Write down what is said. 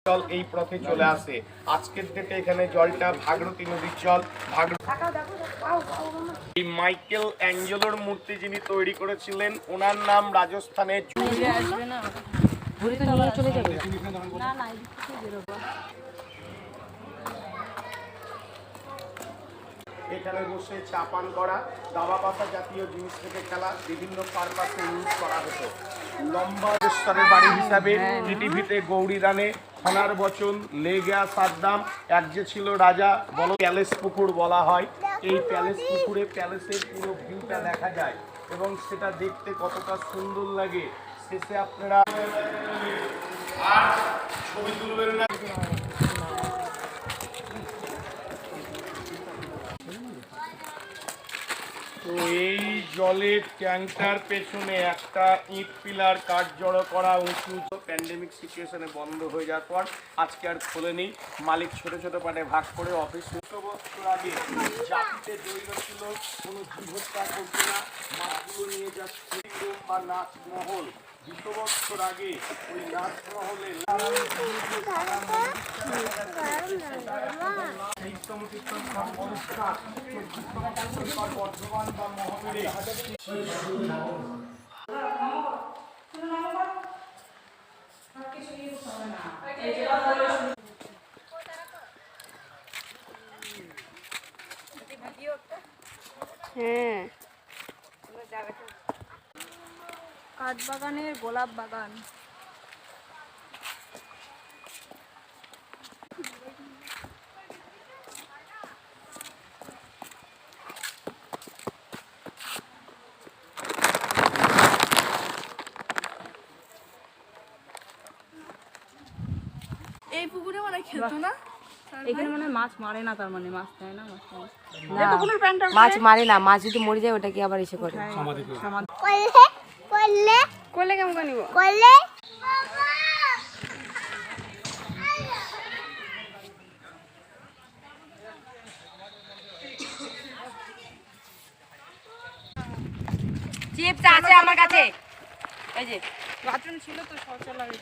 জল এই পথে চলে আসে। আজকের ডেটে এখানে জলটা ভাগীরথী নদীর জল। এই মাইকেল অ্যাঞ্জেলোর মূর্তি যিনি তৈরি করেছিলেন ওনার নাম রাজস্থানের এখানে বসে চা পান করা, দাবা পাতা জাতীয় জিনিস থেকে খেলা বিভিন্ন পারপাসে ইউজ করা হতো। লম্বা স্তরের বাড়ি হিসাবে পৃথিবীতে গৌরী রানে, খানার বচন, লেগা সাদ্দাম, এক যে ছিল রাজা বল প্যালেস পুকুর বলা হয়। এই প্যালেস পুকুরে প্যালেসের পুরো ভিউটা দেখা যায় এবং সেটা দেখতে কতটা সুন্দর লাগে। শেষে আপনারা ছবি তুলবেন না। তো এই জলের ট্যাঙ্কটার পেছনে একটা ইট পিলার কাঠ জড়ো করা উঁচু প্যান্ডেমিক সিচুয়েশনে বন্ধ হয়ে যাওয়ার পর আজকে আর খোলেনি। মালিক ছোট ছোট পার্টে ভাগ করে অফিস বছর আগে জাতিতে জড়িত ছিল, কোনো জীবহত্যা করছে না, মাছগুলো নিয়ে যাচ্ছে বা নাচ মহল। ২০ বছর আগে ওই নাচ মহলে বর্ধমান বা মহাবীরে কাঠবাগানের গোলাপ বাগান। এই পুকুরে মানে খেতো না, এখানে মানে মাছ মারে না, তার মানে মাছ খায় না, মাছ মারে না, মাছ যদি মরে যায় ওটাকে আবার এসে করে করলে কেমন করে নিব চিপস আছে আমার কাছে, এই যে গাজন ছিল তো শৌচালয়।